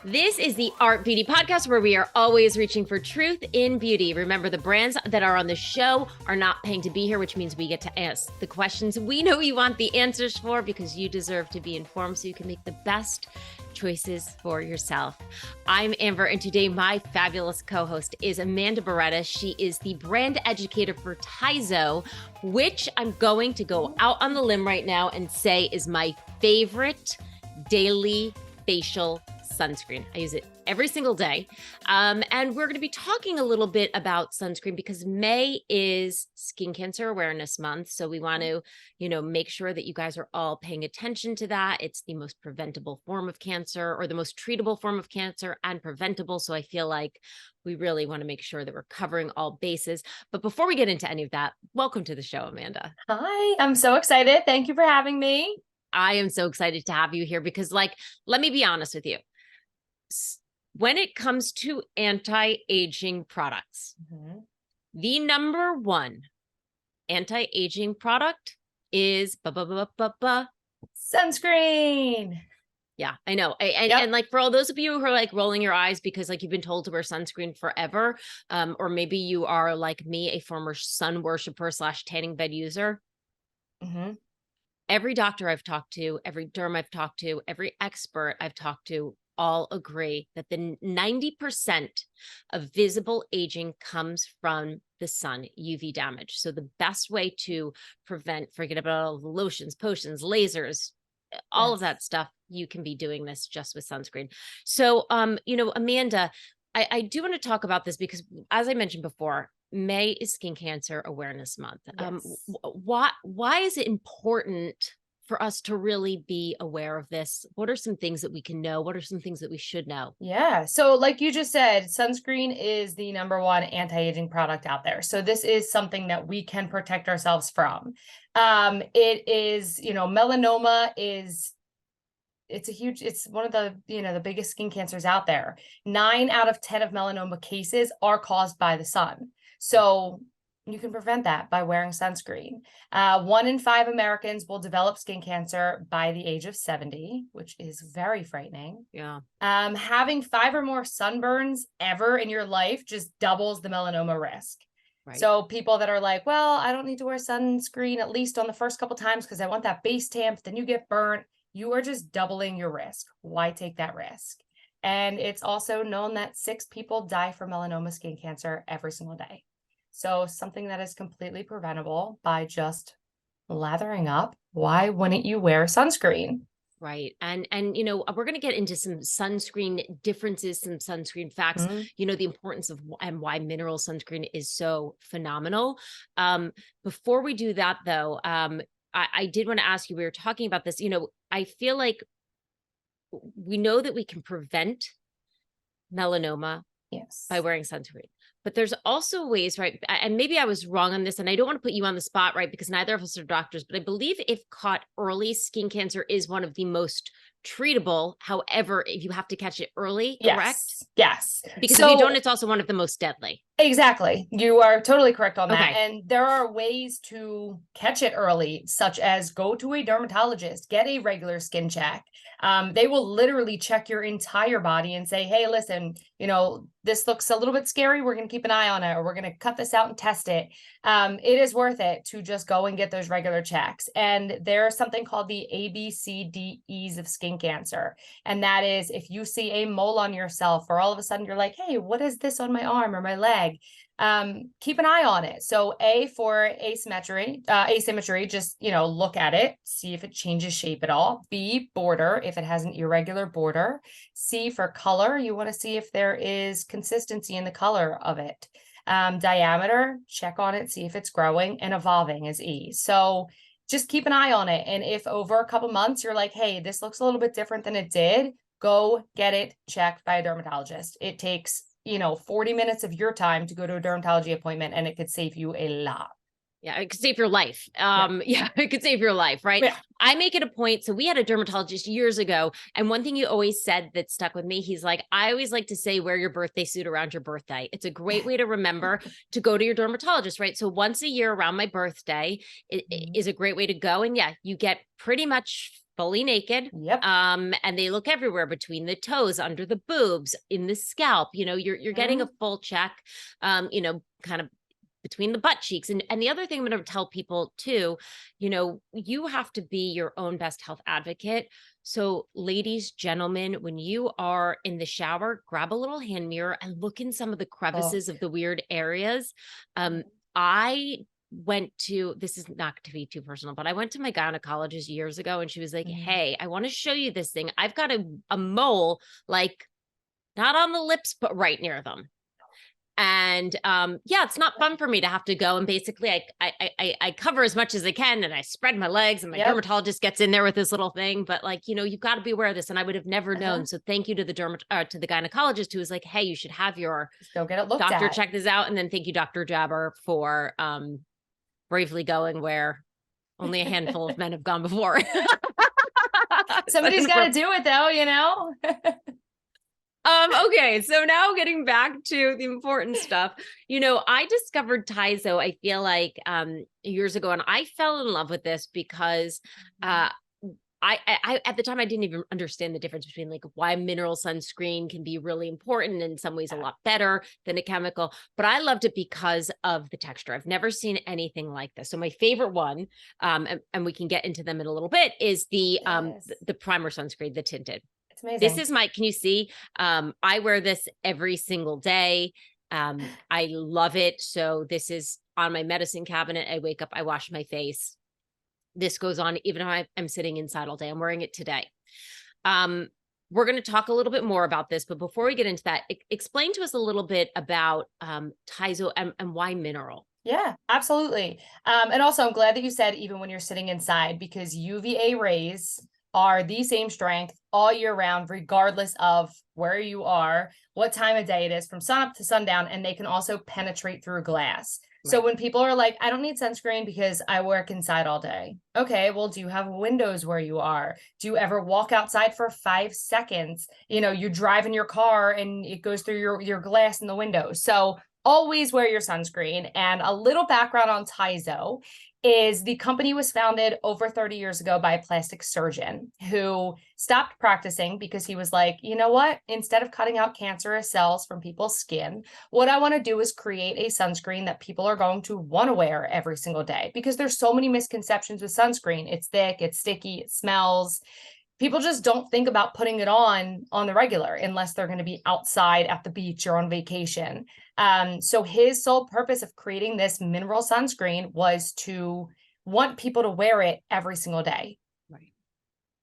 This is the Art Beauty Podcast where we are always reaching for truth in beauty. Remember, the brands that are on the show are not paying to be here, which means we get to ask the questions we know you want the answers for because you deserve to be informed so you can make the best choices for yourself. I'm Amber, and today my fabulous co-host is Amanda Beretta. She is the brand educator for TiZo, which I'm going to go out on the limb right now and say is my favorite daily facial sunscreen. I use it every single day. And we're going to be talking a little bit about sunscreen because May is Skin Cancer Awareness Month. So we want to, make sure that you guys are all paying attention to that. It's the most preventable form of cancer or the most treatable form of cancer and preventable. So I feel like we really want to make sure that we're covering all bases. But before we get into any of that, welcome to the show, Amanda. Hi, I'm so excited. Thank you for having me. I am so excited to have you here because, let me be honest with you. When it comes to anti-aging products, the number one anti-aging product is sunscreen. Yeah, I know. And like for all those of you who are like rolling your eyes because like you've been told to wear sunscreen forever, or maybe you are like me, a former sun worshiper / tanning bed user. Every doctor I've talked to, every derm I've talked to, every expert I've talked to, all agree that the 90% of visible aging comes from the sun, UV damage. So the best way to forget about all the lotions, potions, lasers, all of that stuff, you can be doing this just with sunscreen. So, Amanda, I do want to talk about this because as I mentioned before, May is Skin Cancer Awareness Month. Why is it important for us to really be aware of this? What are some things that we can know? What are some things that we should know? Yeah. So like you just said, sunscreen is the number one anti-aging product out there. So this is something that we can protect ourselves from. It is, melanoma is it's one of the, the biggest skin cancers out there. 9 out of 10 of melanoma cases are caused by the sun. So you can prevent that by wearing sunscreen. 1 in 5 Americans will develop skin cancer by the age of 70, which is very frightening. Yeah. Having 5 or more sunburns ever in your life just doubles the melanoma risk. Right. So people that are like, well, I don't need to wear sunscreen at least on the first couple times because I want that base tan, then you get burnt. You are just doubling your risk. Why take that risk? And it's also known that 6 people die from melanoma skin cancer every single day. So something that is completely preventable by just lathering up. Why wouldn't you wear sunscreen? Right. And we're going to get into some sunscreen differences, some sunscreen facts, the importance of and why mineral sunscreen is so phenomenal. Before we do that, though, I did want to ask you, we were talking about this, I feel like we know that we can prevent melanoma by wearing sunscreen. But there's also ways, right? And maybe I was wrong on this, and I don't want to put you on the spot, right? Because neither of us are doctors, but I believe if caught early, skin cancer is one of the most treatable. However, if you have to catch it early, correct? Yes. Because if you don't, it's also one of the most deadly. Exactly. You are totally correct on that. And there are ways to catch it early, such as go to a dermatologist, get a regular skin check. They will literally check your entire body and say, hey, listen, this looks a little bit scary. We're going to keep an eye on it, or we're going to cut this out and test it. It is worth it to just go and get those regular checks. And there's something called the ABCDEs of skin cancer. And that is if you see a mole on yourself, or all of a sudden you're like, hey, what is this on my arm or my leg? Keep an eye on it. So A, for asymmetry, just, look at it, see if it changes shape at all. B, border, if it has an irregular border. C, for color, you want to see if there is consistency in the color of it. Diameter, check on it, see if it's growing, and evolving is E. So just keep an eye on it. And if over a couple months you're like, hey, this looks a little bit different than it did, go get it checked by a dermatologist. It takes 40 minutes of your time to go to a dermatology appointment, and it could save you a lot. Yeah, it could save your life. Yeah, it could save your life, right? Yeah. I make it a point. So we had a dermatologist years ago, and one thing you always said that stuck with me, he's like, I always like to say, wear your birthday suit around your birthday. It's a great way to remember to go to your dermatologist, right? So once a year around my birthday it is a great way to go. And yeah, you get pretty much fully naked. Yep. And they look everywhere between the toes, under the boobs, in the scalp. You know, you're getting a full check, you know, kind of between the butt cheeks. And the other thing I'm going to tell people too, you know, you have to be your own best health advocate. So ladies, gentlemen, when you are in the shower, grab a little hand mirror and look in some of the crevices of the weird areas. I went to, this is not to be too personal, but I went to my gynecologist years ago and she was like, hey, I want to show you this thing. I've got a mole, like not on the lips, but right near them. And yeah, it's not fun for me to have to go and basically I cover as much as I can and I spread my legs and my dermatologist gets in there with this little thing, but like, you know, you've got to be aware of this. And I would have never known. So thank you to the to the gynecologist who was like, hey, you should have your Just go get it looked doctor at. check this out. And then thank you, Dr. Jabber, for bravely going where only a handful of men have gone before. Somebody's got to do it though, you know? Okay, so now getting back to the important stuff, you know, I discovered TiZo, I feel like years ago, and I fell in love with this because I at the time I didn't even understand the difference between like why mineral sunscreen can be really important, in some ways a lot better than a chemical, but I loved it because of the texture. I've never seen anything like this. So my favorite one, and we can get into them in a little bit, is the primer sunscreen, the tinted. Amazing. This is my, can you see? I wear this every single day. I love it. So this is on my medicine cabinet. I wake up, I wash my face. This goes on even if I'm sitting inside all day. I'm wearing it today. We're going to talk a little bit more about this, but before we get into that, explain to us a little bit about TiZo and why mineral. Yeah, absolutely. And also I'm glad that you said even when you're sitting inside, because UVA rays are the same strength all year round, regardless of where you are, what time of day it is, from sun up to sundown, and they can also penetrate through glass. Right. So when people are like, I don't need sunscreen because I work inside all day. Okay, well, do you have windows where you are? Do you ever walk outside for 5 seconds? You know, you drive in your car and it goes through your glass in the window. So always wear your sunscreen. And a little background on TiZo is the company was founded over 30 years ago by a plastic surgeon who stopped practicing because he was like, you know what? Instead of cutting out cancerous cells from people's skin, what I want to do is create a sunscreen that people are going to want to wear every single day, because there's so many misconceptions with sunscreen. It's thick, it's sticky, it smells. People just don't think about putting it on the regular unless they're going to be outside at the beach or on vacation. So his sole purpose of creating this mineral sunscreen was to want people to wear it every single day. Right.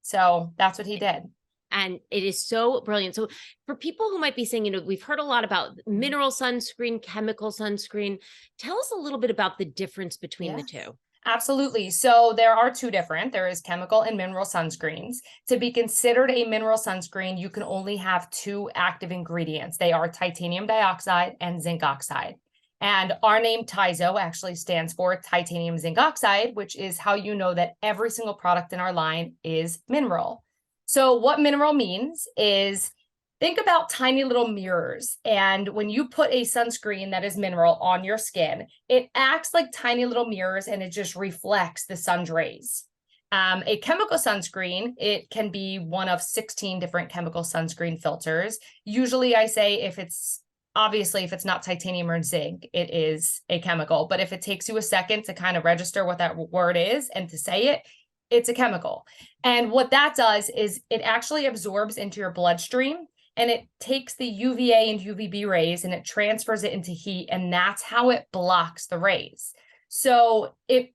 So that's what he did. And it is so brilliant. So for people who might be saying, you know, we've heard a lot about mineral sunscreen, chemical sunscreen. Tell us a little bit about the difference between the two. Absolutely. So there are two different. There is chemical and mineral sunscreens. To be considered a mineral sunscreen, you can only have 2 active ingredients. They are titanium dioxide and zinc oxide. And our name TiZo actually stands for titanium zinc oxide, which is how you know that every single product in our line is mineral. So what mineral means is, think about tiny little mirrors. And when you put a sunscreen that is mineral on your skin, it acts like tiny little mirrors and it just reflects the sun's rays. A chemical sunscreen, it can be one of 16 different chemical sunscreen filters. Usually I say if it's not titanium or zinc, it is a chemical. But if it takes you a second to kind of register what that word is and to say it, it's a chemical. And what that does is it actually absorbs into your bloodstream. And it takes the UVA and UVB rays and it transfers it into heat, and that's how it blocks the rays. So it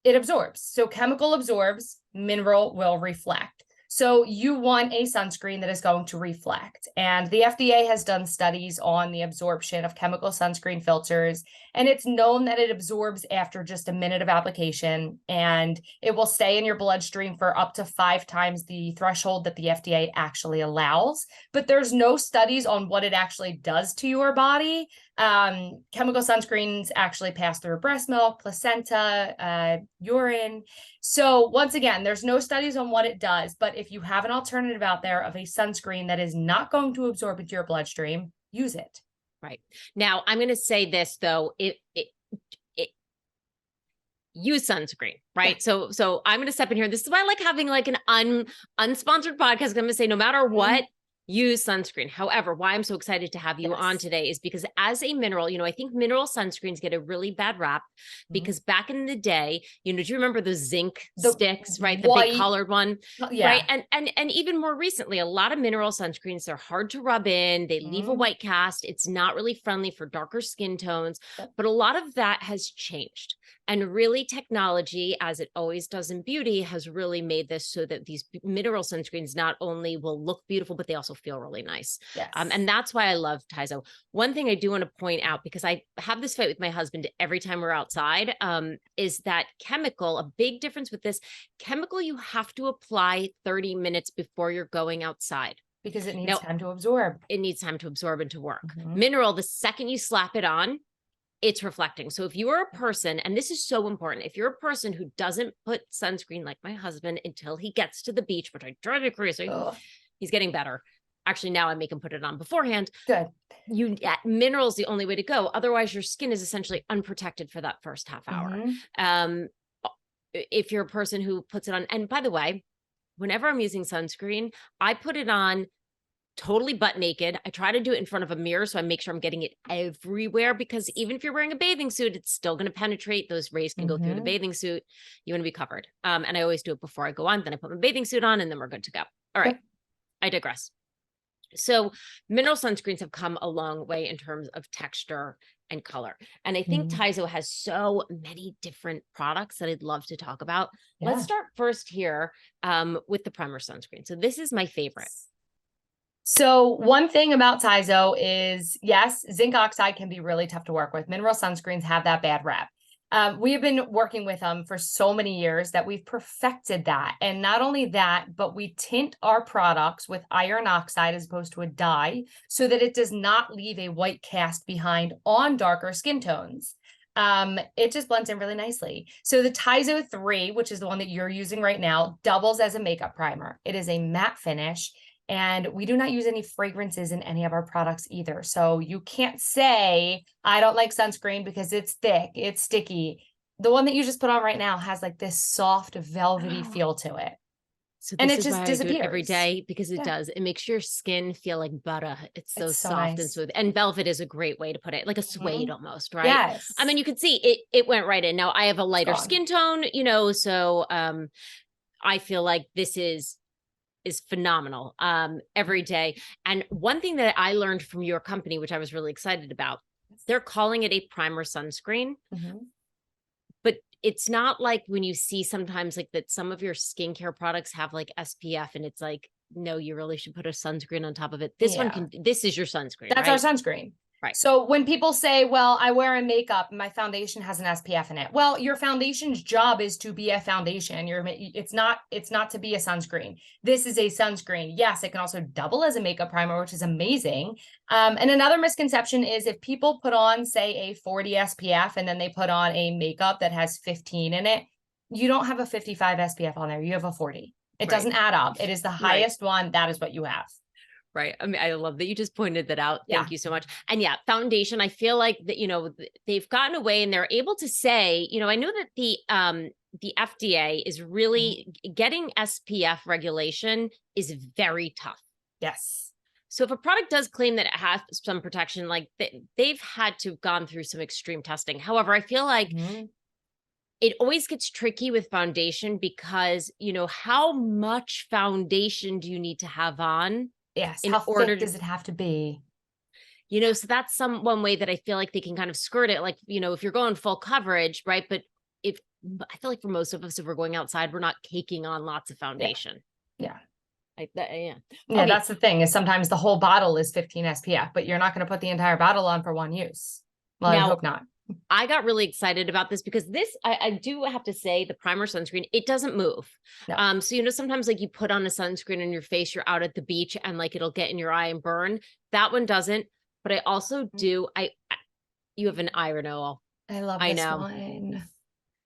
absorbs. So chemical absorbs, mineral will reflect. So you want a sunscreen that is going to reflect. And the FDA has done studies on the absorption of chemical sunscreen filters, and it's known that it absorbs after just a minute of application, and it will stay in your bloodstream for up to 5 times the threshold that the FDA actually allows. But there's no studies on what it actually does to your body. Chemical sunscreens actually pass through breast milk, placenta, urine. So once again, there's no studies on what it does, but if you have an alternative out there of a sunscreen that is not going to absorb into your bloodstream, use it. Right. Now, I'm going to say this though, use sunscreen, right? Yeah. So I'm going to step in here. This is why I like having like an unsponsored podcast. I'm going to say no matter what, use sunscreen. However, why I'm so excited to have you on today is because as a mineral, I think mineral sunscreens get a really bad rap because back in the day, do you remember those zinc sticks, right? The big colored one, right? And even more recently, a lot of mineral sunscreens, they're hard to rub in. They leave a white cast. It's not really friendly for darker skin tones, but a lot of that has changed. And really technology, as it always does in beauty, has really made this so that these mineral sunscreens not only will look beautiful, but they also feel really nice. Yes. And that's why I love TiZo. One thing I do want to point out, because I have this fight with my husband every time we're outside, is that chemical, a big difference with this chemical, you have to apply 30 minutes before you're going outside. Because it needs time to absorb. It needs time to absorb and to work. Mineral, the second you slap it on, it's reflecting. So if you are a person, and this is so important, if you're a person who doesn't put sunscreen like my husband until he gets to the beach, which I drive me crazy, he's getting better. Actually, now I make him put it on beforehand. Good. Mineral is the only way to go. Otherwise, your skin is essentially unprotected for that first half hour. If you're a person who puts it on, and by the way, whenever I'm using sunscreen, I put it on totally butt naked. I try to do it in front of a mirror so I make sure I'm getting it everywhere, because even if you're wearing a bathing suit, it's still going to penetrate. Those rays can go through the bathing suit. You want to be covered. And I always do it before I go on. Then I put my bathing suit on and then we're good to go. All right. I digress. So mineral sunscreens have come a long way in terms of texture and color. And I think TiZo has so many different products that I'd love to talk about. Let's start first here with the primer sunscreen. So this is my favorite. So one thing about TiZo is, yes, zinc oxide can be really tough to work with. Mineral sunscreens have that bad rap. We have been working with them for so many years that we've perfected that. And not only that, but we tint our products with iron oxide as opposed to a dye so that it does not leave a white cast behind on darker skin tones. It just blends in really nicely. So the TiZo 3, which is the one that you're using right now, doubles as a makeup primer. It is a matte finish. And we do not use any fragrances in any of our products either. So you can't say, I don't like sunscreen because it's thick, it's sticky. The one that you just put on right now has like this soft, velvety feel to it. So and it just disappears. I do it every day because it does. It makes your skin feel like butter. It's so soft and smooth. And velvet is a great way to put it, like a suede almost, right? Yes. I mean, you can see it went right in. Now I have a lighter skin tone, so I feel like this is phenomenal every day. And one thing that I learned from your company, which I was really excited about, they're calling it a primer sunscreen, but it's not like when you see sometimes like that some of your skincare products have like SPF and it's like, no, you really should put a sunscreen on top of it. This one this is your sunscreen. That's our sunscreen. Right. So when people say, well, I wear a makeup and my foundation has an SPF in it. Well, your foundation's job is to be a foundation. It's not to be a sunscreen. This is a sunscreen. Yes, it can also double as a makeup primer, which is amazing. And another misconception is if people put on, say, a 40 SPF and then they put on a makeup that has 15 in it, you don't have a 55 SPF on there. You have a 40. It doesn't add up. It is the highest one. That is what you have. Right. I mean, I love that you just pointed that out. Thank you so much. And foundation, I feel like that, they've gotten away and they're able to say, I know that the FDA is really getting SPF regulation is very tough. Yes. So if a product does claim that it has some protection, like they've had to have gone through some extreme testing. However, I feel like it always gets tricky with foundation because, how much foundation do you need to have on? Yes. How thick does it have to be? So that's one way that I feel like they can kind of skirt it. Like, if you're going full coverage, right? But I feel like for most of us, if we're going outside, we're not caking on lots of foundation. Yeah. Okay. That's the thing is sometimes the whole bottle is 15 SPF, but you're not going to put the entire bottle on for one use. Well, I hope not. I got really excited about this because I do have to say the primer sunscreen, it doesn't move. No. So, sometimes like you put on a sunscreen on your face, you're out at the beach and like, it'll get in your eye and burn. That one doesn't, but I also do, You have an eye renewal. I love I this know. one.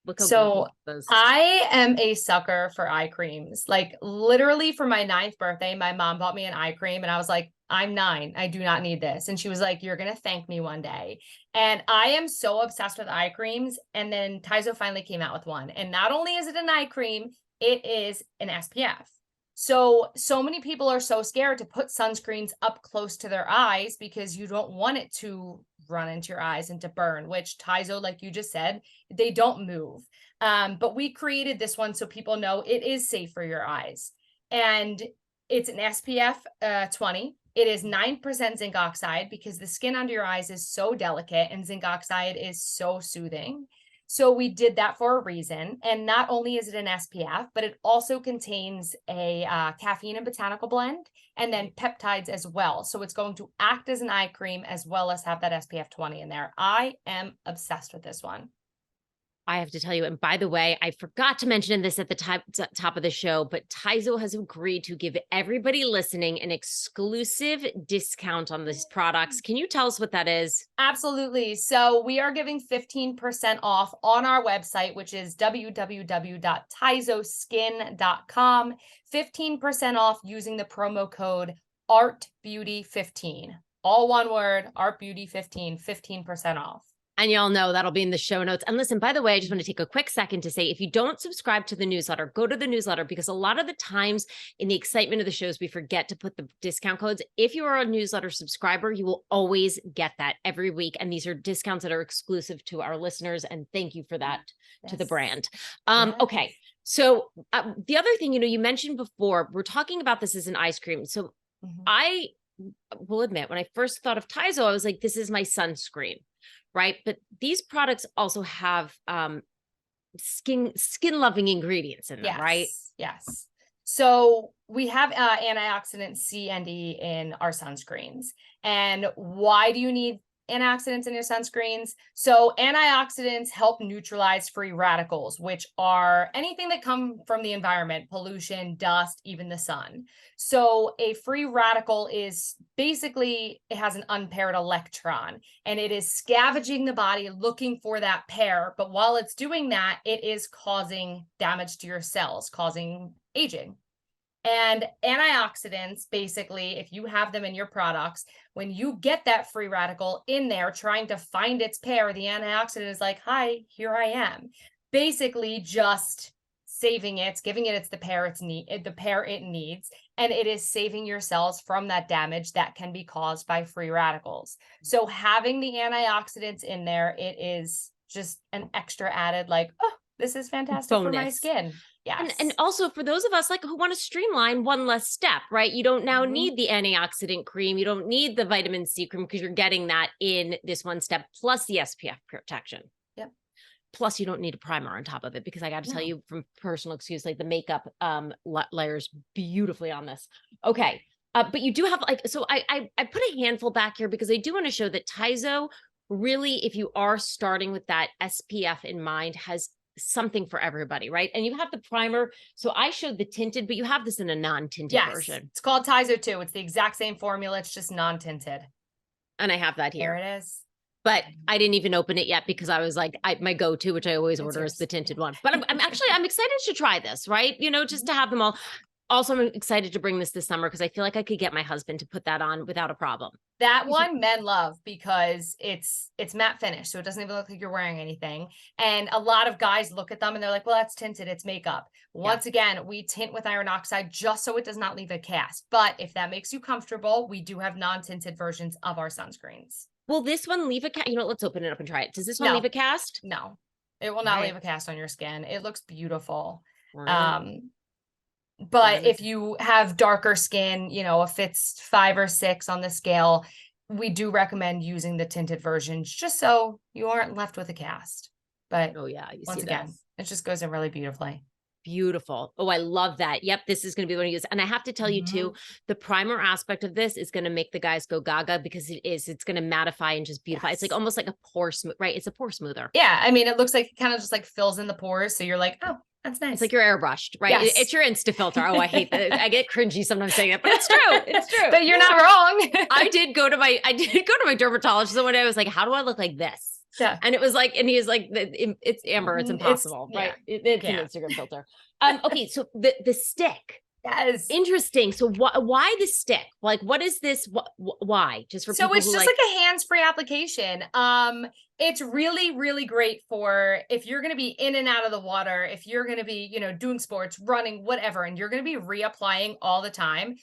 Look how So gorgeous this is. I am a sucker for eye creams. Like literally for my 9th birthday, my mom bought me an eye cream and I was like, I'm 9. I do not need this. And she was like, you're going to thank me one day. And I am so obsessed with eye creams. And then TiZo finally came out with one. And not only is it an eye cream, it is an SPF. So many people are so scared to put sunscreens up close to their eyes because you don't want it to run into your eyes and to burn, which TiZo, like you just said, they don't move. But we created this one so people know it is safe for your eyes. And it's an SPF 20. It is 9% zinc oxide because the skin under your eyes is so delicate and zinc oxide is so soothing. So we did that for a reason. And not only is it an SPF, but it also contains a caffeine and botanical blend and then peptides as well. So it's going to act as an eye cream as well as have that SPF 20 in there. I am obsessed with this one. I have to tell you, and by the way, I forgot to mention this at the top of the show, but TiZo has agreed to give everybody listening an exclusive discount on these products. Can you tell us what that is? Absolutely. So we are giving 15% off on our website, which is www.tizoskin.com. 15% off using the promo code ARTBEAUTY15. All one word, ARTBEAUTY15, 15% off. And y'all know that'll be in the show notes. And listen, by the way, I just want to take a quick second to say, if you don't subscribe to the newsletter, go to the newsletter, because a lot of the times in the excitement of the shows, we forget to put the discount codes. If you are a newsletter subscriber, you will always get that every week. And these are discounts that are exclusive to our listeners. And thank you for that to the brand. Okay. So the other thing, you mentioned before, we're talking about this as an ice cream. So I will admit, when I first thought of TiZo, I was like, this is my sunscreen. Right. But these products also have skin loving ingredients in them, yes, right? Yes. So we have antioxidants C and E in our sunscreens. And why do you need antioxidants in your sunscreens? So antioxidants help neutralize free radicals, which are anything that come from the environment, pollution, dust, even the sun. So a free radical is basically, it has an unpaired electron and it is scavenging the body looking for that pair. But while it's doing that, it is causing damage to your cells, causing aging. And antioxidants, basically, if you have them in your products, when you get that free radical in there trying to find its pair, the antioxidant is like, hi, here I am. Basically just saving it, giving it the pair it needs, and it is saving your cells from that damage that can be caused by free radicals. So having the antioxidants in there, it is just an extra added, like, oh, this is fantastic for my skin. Yes. And also for those of us who want to streamline one less step, right? You don't now need the antioxidant cream. You don't need the vitamin C cream because you're getting that in this one step, plus the SPF protection. Yep. Plus you don't need a primer on top of it, because I got to tell you from personal experience, like the makeup layers beautifully on this. Okay. But you do have so I put a handful back here because I do want to show that TiZo really, if you are starting with that SPF in mind, has something for everybody, right? And you have the primer. So I showed the tinted, but you have this in a non-tinted version. It's called TiZo 2. It's the exact same formula. It's just non-tinted. And I have that here. There it is. But I didn't even open it yet because I was like, my go-to, which I always order, is the tinted one. But I'm excited to try this, right? Just to have them all. Also, I'm excited to bring this summer because I feel like I could get my husband to put that on without a problem. That one men love because it's matte finish, so it doesn't even look like you're wearing anything. And a lot of guys look at them and they're like, well, that's tinted, it's makeup. Once again, we tint with iron oxide just so it does not leave a cast. But if that makes you comfortable, we do have non-tinted versions of our sunscreens. Will this one leave a cast? Let's open it up and try it. Does this one leave a cast? No, it will not leave a cast on your skin. It looks beautiful. Right. But if you have darker skin, if it's 5 or 6 on the scale, we do recommend using the tinted versions just so you aren't left with a cast. But once again, it just goes in really beautifully. Beautiful. Oh, I love that. Yep. This is going to be what I use. And I have to tell you too, the primer aspect of this is going to make the guys go gaga because it's going to mattify and just beautify. It's like almost like a pore smooth, right? It's a pore smoother. Yeah. I mean, it looks like it kind of just like fills in the pores. So you're like, oh, That's nice. It's like you're airbrushed, right? Yes. It's your Insta filter. Oh, I hate that. I get cringy sometimes saying it, but it's true. It's true. But you're not wrong. I did go to my dermatologist one day. I was like, how do I look like this? Yeah. And it was like, and he was like, it's Amber. It's impossible, right? It's an Instagram filter. Okay. So the stick. Yes. Interesting. So why the stick? Like, what is this? Why? Just for people it's who just like a hands-free application. It's really, really great for if you're going to be in and out of the water, if you're going to be, you know, doing sports, running, whatever, and you're going to be reapplying all the time.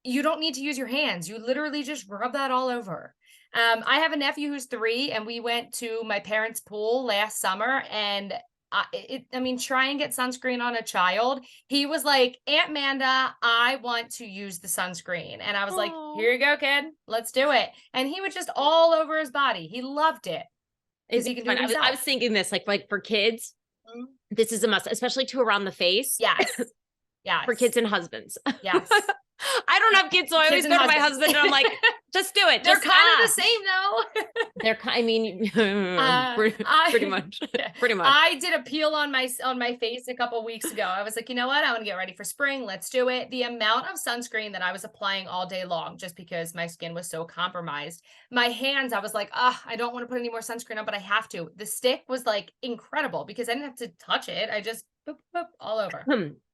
You don't need to use your hands. You literally just rub that all over. I have a nephew who's 3, and we went to my parents' pool last summer, and I mean, try and get sunscreen on a child. He was like, Aunt Manda, I want to use the sunscreen. And I was like, here you go, kid. Let's do it. And he was just all over his body. He loved it. Because he can do it himself. I was thinking this, like for kids, this is a must, especially to around the face. Yes. Yes. For kids and husbands. Yes. I don't have kids, so I always go to my husband and I'm like, just do it. They're kind of the same though. I mean, pretty much. Pretty much. I did a peel on my face a couple weeks ago. I was like, you know what? I want to get ready for spring. Let's do it. The amount of sunscreen that I was applying all day long, just because my skin was so compromised. My hands, I was like, I don't want to put any more sunscreen on, but I have to. The stick was like incredible because I didn't have to touch it. I just boop, boop, all over.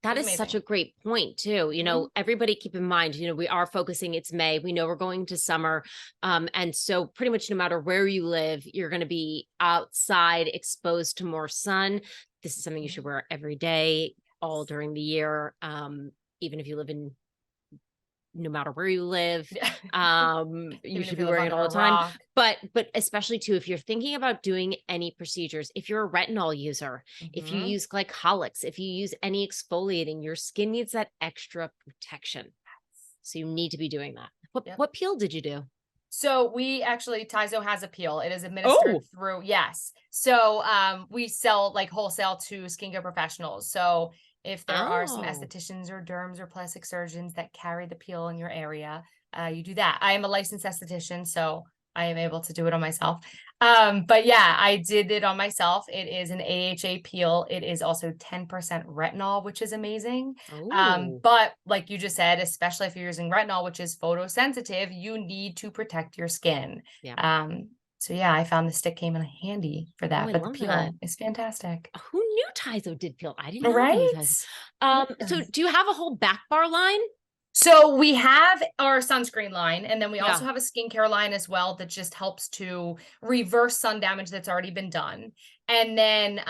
That is such a great point too. You know, everybody keep in mind, you know, we are focusing, it's May, we know we're going to summer. And so pretty much no matter where you live, you're going to be outside exposed to more sun. This is something you should wear every day, all during the year. Even if you live in, no matter where you live, you should be wearing it all the time. But especially too, if you're thinking about doing any procedures, if you're a retinol user, if you use glycolics, if you use any exfoliating, your skin needs that extra protection. So you need to be doing that. What peel did you do? So we actually, TiZo has a peel. It is administered through, yes. So we sell like wholesale to skincare professionals. So if there are some estheticians or derms or plastic surgeons that carry the peel in your area, you do that. I am a licensed esthetician, so I am able to do it on myself. But yeah, I did it on myself. It is an AHA peel. It is also 10% retinol, which is amazing. But like you just said, especially if you're using retinol, which is photosensitive, you need to protect your skin. Yeah. So yeah, I found the stick came in handy for that, but the peel is fantastic. Who knew TiZo did peel? I didn't know. Right? So do you have a whole back bar line? So we have our sunscreen line, and then we also have a skincare line as well that just helps to reverse sun damage that's already been done. And then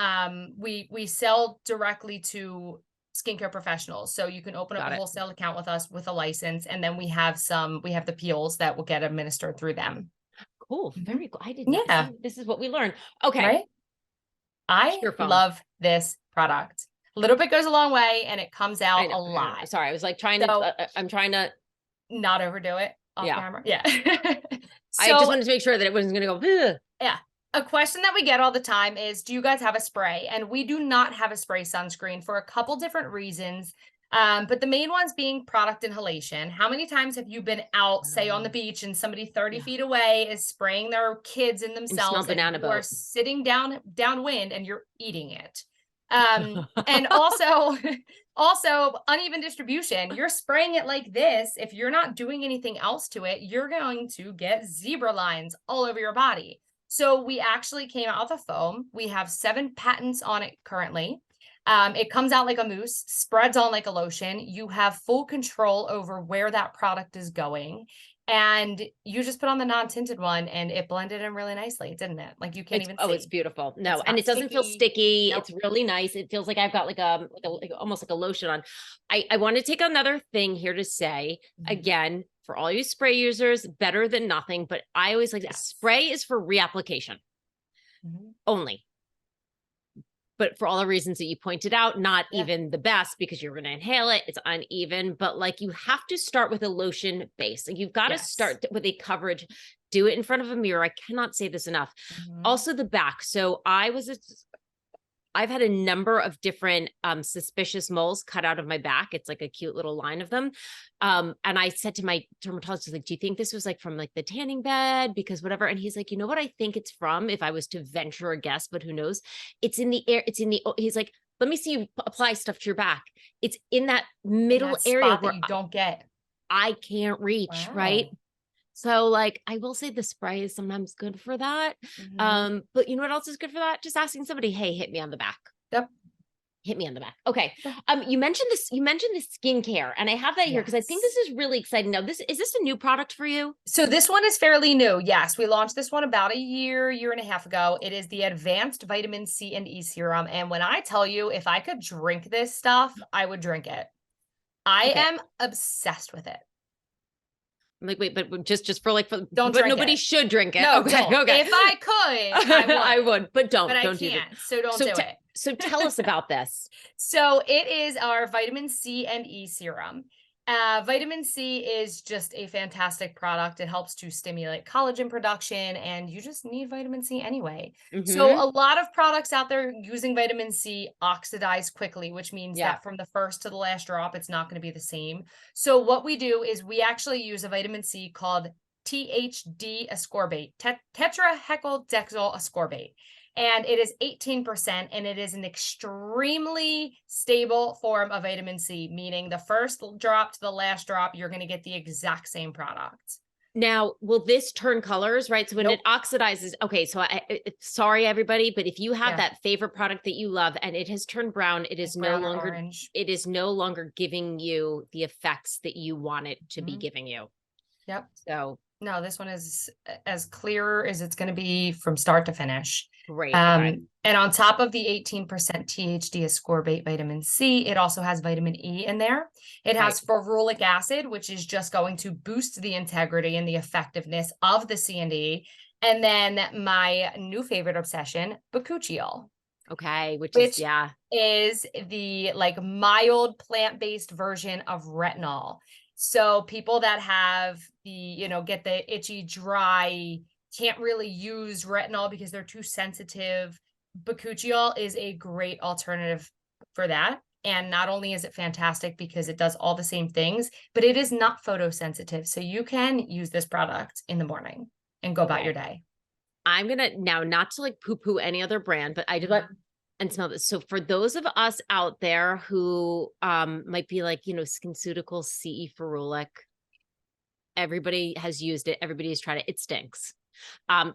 we sell directly to skincare professionals. So you can open up a wholesale account with us with a license, and then we have the peels that will get administered through them. Cool. Very cool. I did not. Yeah. This is what we learned. Okay. Right? I love this product. A little bit goes a long way, and it comes out a lot. Sorry, I was like trying to, I'm trying to not overdo it off camera. Yeah. I just wanted to make sure that it wasn't going to go. Ugh. Yeah. A question that we get all the time is, do you guys have a spray? And we do not have a spray sunscreen for a couple different reasons. But the main ones being product inhalation. How many times have you been out, say on the beach, and somebody 30 feet away is spraying their kids and themselves, and you are sitting downwind and you're eating it? And also uneven distribution. You're spraying it like this. If you're not doing anything else to it, you're going to get zebra lines all over your body. So we actually came out with a foam. We have 7 patents on it currently. It comes out like a mousse, spreads on like a lotion. You have full control over where that product is going. And you just put on the non-tinted one, and it blended in really nicely, didn't it? Like you can't even see. Oh, it's beautiful. No, and it doesn't feel sticky. Nope. It's really nice. It feels like I've got like almost like a lotion on. I want to take another thing here to say, again, for all you spray users, better than nothing. But I always like that spray is for reapplication only. But for all the reasons that you pointed out, not even the best, because you're going to inhale it. It's uneven, but like you have to start with a lotion base. Like you've got to start with a coverage. Do it in front of a mirror. I cannot say this enough. Also the back. So I've had a number of different suspicious moles cut out of my back. It's like a cute little line of them. And I said to my dermatologist, like, do you think this was like from like the tanning bed? Because whatever. And he's like, you know what I think it's from, if I was to venture a guess, but who knows? It's in the air. He's like, let me see you apply stuff to your back. It's in that In middle that area spot that where you don't get. I can't reach, right? Wow. So like, I will say the spray is sometimes good for that. But you know what else is good for that? Just asking somebody, hey, hit me on the back. Yep. Hit me on the back. Okay. You mentioned the skincare, and I have that here because I think Yes. this is really exciting. Now, is this a new product for you? So this one is fairly new. Yes, we launched this one about a year and a half ago. It is the Advanced Vitamin C and E Serum. And when I tell you, if I could drink this stuff, I would drink it. I Okay. am obsessed with it. I'm like, wait, but just for like, Don't but drink nobody it. should drink it. No, Okay. don't. Okay. If I could, I would. I would, but But I don't do that. can't, so don't do it. So tell us about this. So it is our vitamin C and E serum. Vitamin C is just a fantastic product. It helps to stimulate collagen production, and you just need vitamin C anyway. So Mm-hmm. a lot of products out there using vitamin C oxidize quickly, which means Yeah. that from the first to the last drop, it's not going to be the same. So what we do is we actually use a vitamin C called THD ascorbate, tetrahexyl ascorbate. And it is 18%, and it is an extremely stable form of vitamin C, meaning the first drop to the last drop, you're going to get the exact same product. Now, will this turn colors, right? So when Nope. it oxidizes, okay, so sorry everybody, but if you have that favorite product that you love and it has turned brown, it is like no brown or longer orange. it is no longer giving you the effects that you want it to be Mhm. giving you. Yep. So No, this one is as clear as it's going to be from start to finish. great. Okay. And on top of the 18% THD ascorbate vitamin C, it also has vitamin E in there. It has ferulic acid, which is just going to boost the integrity and the effectiveness of the C and E. And then my new favorite obsession, bakuchiol. Okay, which Which is is the like mild plant-based version of retinol. So people that have the, get the itchy, dry, can't really use retinol because they're too sensitive. Bakuchiol is a great alternative for that. And not only is it fantastic because it does all the same things, but it is not photosensitive. So you can use this product in the morning and go about your day. I'm gonna now not to like poo-poo any other brand, but I did and smell this. So for those of us out there who might be like, SkinCeuticals, CE Ferulic, everybody has used it, everybody has tried it. It stinks.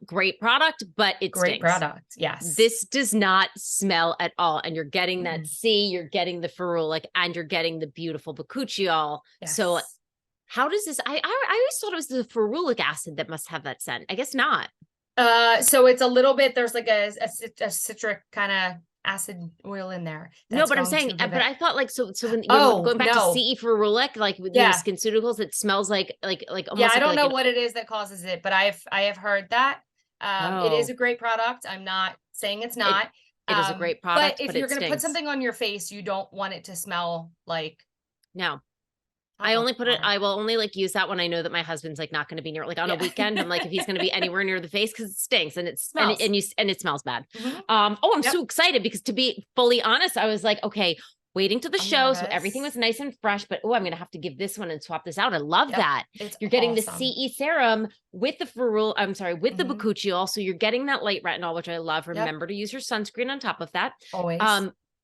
Great product, but it Great stinks. product. Yes. This does not smell at all. And you're getting that C, you're getting the ferulic, and you're getting the beautiful bakuchiol. Yes. So how does this? I always thought it was the ferulic acid that must have that scent. I guess not. So it's a little bit, there's like a citric kind of acid oil in there. No, but I'm saying, but I thought like, so when going back to CE ferulic, like with SkinCeuticals, it smells like almost. I don't know what it is that causes it, but I have heard that. It is a great product. I'm not saying it's not. It is a great product, but if you're going to put something on your face, you don't want it to smell like. No. I will only like use that when I know that my husband's like not going to be near, like on a weekend. I'm like, if he's going to be anywhere near the face, because it stinks and it smells and it smells bad. I'm so excited because, to be fully honest, I was like, okay, waiting to the show. So everything was nice and fresh, but I'm going to have to give this one and swap this out. I love that. You're getting the CE serum with the with the bakuchiol. So you're getting that light retinol, which I love. Remember to use your sunscreen on top of that. Always.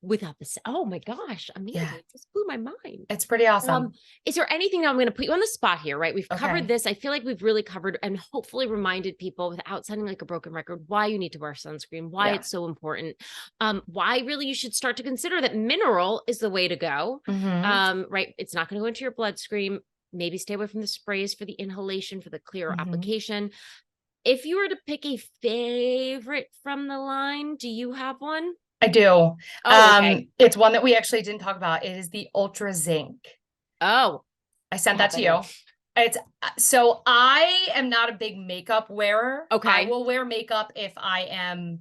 Without this, oh my gosh, Amanda, it just blew my mind. It's pretty awesome. Is there anything now? I'm going to put you on the spot here, right? We've covered this. I feel like we've really covered and hopefully reminded people without sounding like a broken record why you need to wear sunscreen, why it's so important, why really you should start to consider that mineral is the way to go. Right? It's not going to go into your bloodstream. Maybe stay away from the sprays for the inhalation, for the clear application. If you were to pick a favorite from the line, do you have one? I do. It's one that we actually didn't talk about. It is the Ultra Zinc. Oh, I sent that to you. So I am not a big makeup wearer. Okay. I will wear makeup if I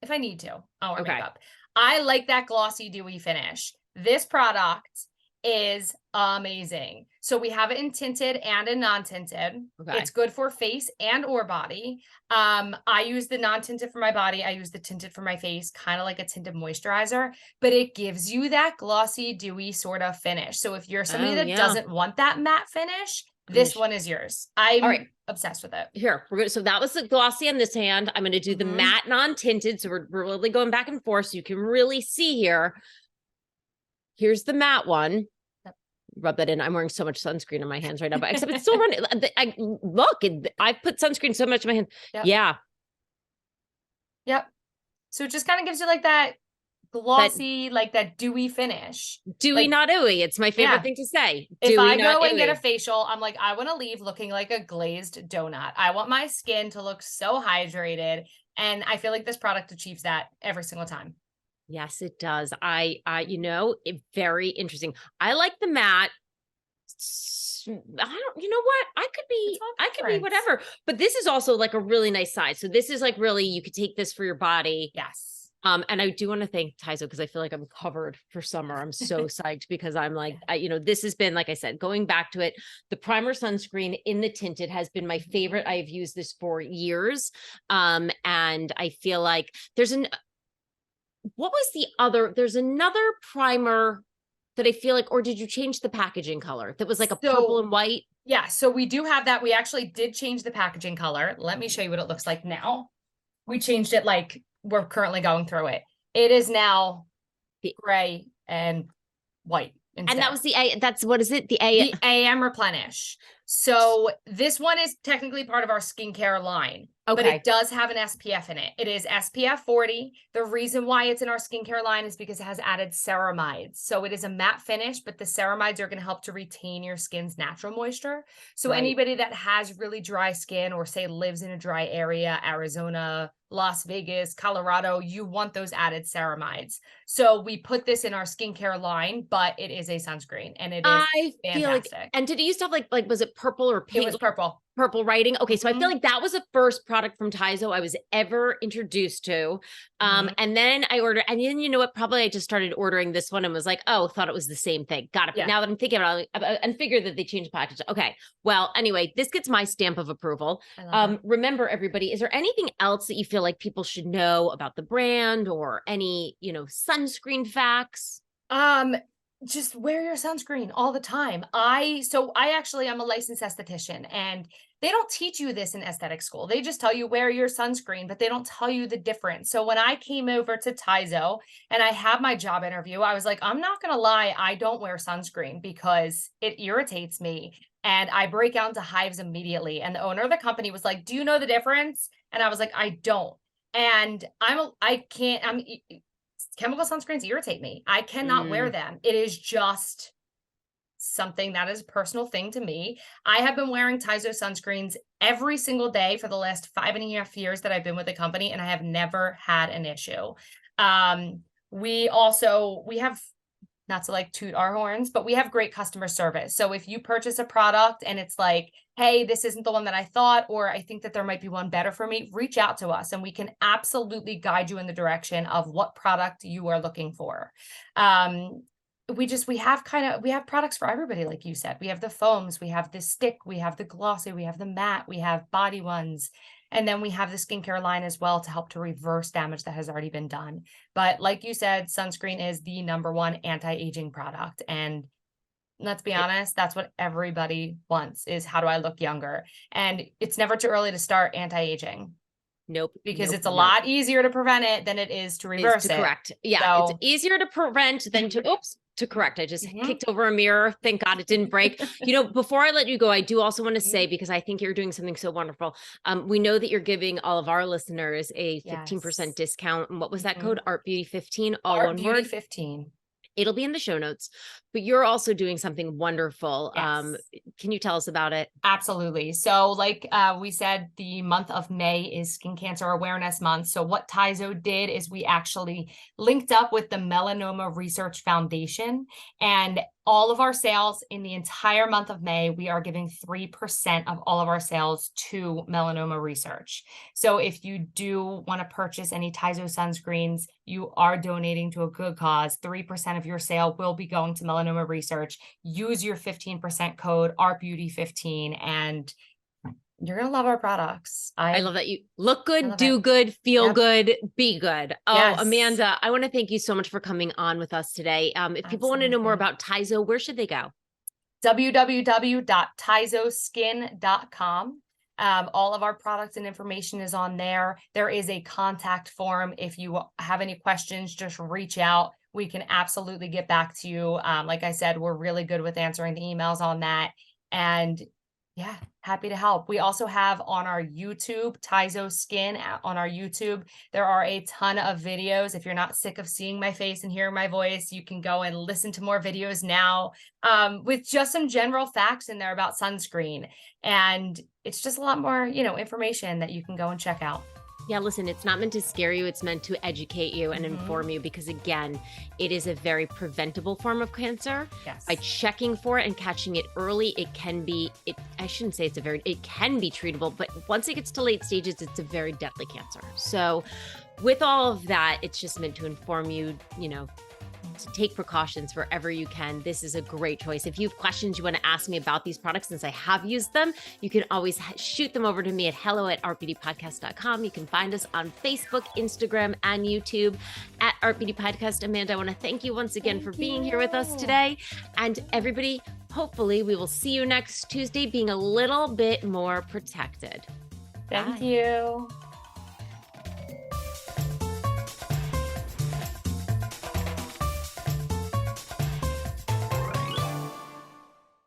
need to. I'll wear makeup. I like that glossy, dewy finish. This product is amazing. So we have it in tinted and in non-tinted. It's good for face and or body. I use the non-tinted for my body. I use the tinted for my face, kind of like a tinted moisturizer, but it gives you that glossy, dewy sort of finish. So if you're somebody that doesn't want that matte finish, This one is yours. I'm all right. obsessed with it. Here, so that was the glossy on this hand. I'm going to do the matte non-tinted. So we're really going back and forth so you can really see here. Here's the matte one. Yep. Rub that in. I'm wearing so much sunscreen on my hands right now, but except it's still running. I put sunscreen so much in my hand. Yep. Yeah. Yep. So it just kind of gives you like that glossy, like that dewy finish. Dewy, like, not ooey. It's my favorite thing to say. If dewy, I go and get a facial, I'm like, I want to leave looking like a glazed donut. I want my skin to look so hydrated. And I feel like this product achieves that every single time. Yes, it does. Very interesting. I like the matte. You know what? I could be whatever, but this is also like a really nice size. So this is like really, you could take this for your body. Yes. And I do want to thank TiZo because I feel like I'm covered for summer. I'm so psyched because I'm like, this has been, like I said, going back to it, the primer sunscreen in the tinted has been my favorite. I've used this for years. And I feel like there's another primer that I feel like, or did you change the packaging color? That was like a purple and white. Yeah. So we do have that. We actually did change the packaging color. Let me show you what it looks like now. We changed it, like we're currently going through it. It is now gray and white instead. And that was what is it? The AM Replenish. So this one is technically part of our skincare line. Okay. But it does have an SPF in it. It is SPF 40. The reason why it's in our skincare line is because it has added ceramides. So it is a matte finish, but the ceramides are going to help to retain your skin's natural moisture. So anybody that has really dry skin or say lives in a dry area, Arizona, Las Vegas, Colorado, you want those added ceramides. So we put this in our skincare line, but it is a sunscreen and it is fantastic. And did it used to have like, was it purple or pink? It was purple. Purple writing. Okay. So I feel like that was the first product from TiZo I was ever introduced to. And then I ordered, and then you know what, probably I just started ordering this one and was like, oh, thought it was the same thing. Got it. But now that I'm thinking about it, and figured that they changed the package. Okay. Well, anyway, this gets my stamp of approval. Remember everybody, is there anything else that you feel like people should know about the brand or any, sunscreen facts? Just wear your sunscreen all the time. I'm a licensed esthetician, and they don't teach you this in aesthetic school. They just tell you wear your sunscreen, but they don't tell you the difference. So when I came over to TiZo and I had my job interview, I was like, I'm not going to lie. I don't wear sunscreen because it irritates me and I break out into hives immediately. And the owner of the company was like, do you know the difference? And I was like, I don't. And chemical sunscreens irritate me. I cannot wear them. It is just something that is a personal thing to me. I have been wearing TiZo sunscreens every single day for the last 5.5 years that I've been with the company, and I have never had an issue. We have, not to like toot our horns, but we have great customer service. So if you purchase a product and it's like, hey, this isn't the one that I thought, or I think that there might be one better for me, reach out to us and we can absolutely guide you in the direction of what product you are looking for. We have products for everybody. Like you said, we have the foams, we have the stick, we have the glossy, we have the matte, we have body ones. And then we have the skincare line as well to help to reverse damage that has already been done. But like you said, sunscreen is the #1 anti-aging product. And let's be honest, that's what everybody wants, is how do I look younger? And it's never too early to start anti-aging. Nope. Because it's a lot easier to prevent it than it is to reverse it. Correct. Yeah. So, it's easier to prevent than to correct. I just kicked over a mirror. Thank God it didn't break. Before I let you go, I do also want to say, because I think you're doing something so wonderful. We know that you're giving all of our listeners a 15% discount. And what was that code? Art Beauty 15, all one word. 15. It'll be in the show notes, but you're also doing something wonderful. Yes. Can you tell us about it? Absolutely. So like we said, the month of May is Skin Cancer Awareness Month. So what TiZo did is we actually linked up with the Melanoma Research Foundation, and all of our sales in the entire month of May, we are giving 3% of all of our sales to melanoma research. So if you do want to purchase any TiZo sunscreens, you are donating to a good cause. 3% of your sale will be going to melanoma research. Use your 15% code ARTBEAUTY15 and you're going to love our products. I love that you look good, do good, feel good, be good. Oh, yes. Amanda, I want to thank you so much for coming on with us today. If people want to know more about TiZo, where should they go? www.tizoskin.com. All of our products and information is on there. There is a contact form. If you have any questions, just reach out. We can absolutely get back to you. Like I said, we're really good with answering the emails on that. And yeah, happy to help. We also have on our YouTube, TiZo Skin on our YouTube. There are a ton of videos. If you're not sick of seeing my face and hearing my voice, you can go and listen to more videos now with just some general facts in there about sunscreen. And it's just a lot more, information that you can go and check out. Yeah, listen, it's not meant to scare you. It's meant to educate you and inform you because, again, it is a very preventable form of cancer. Yes. By checking for it and catching it early, it can be, I shouldn't say it can be treatable, but once it gets to late stages, it's a very deadly cancer. So with all of that, it's just meant to inform you, to take precautions wherever you can. This is a great choice. If you have questions you want to ask me about these products, since I have used them, you can always shoot them over to me at hello@artbeautypodcast.com. You can find us on Facebook, Instagram, and YouTube at Art Beauty Podcast. Amanda, I want to thank you once again for being here with us today. And everybody, hopefully we will see you next Tuesday being a little bit more protected. Thank you.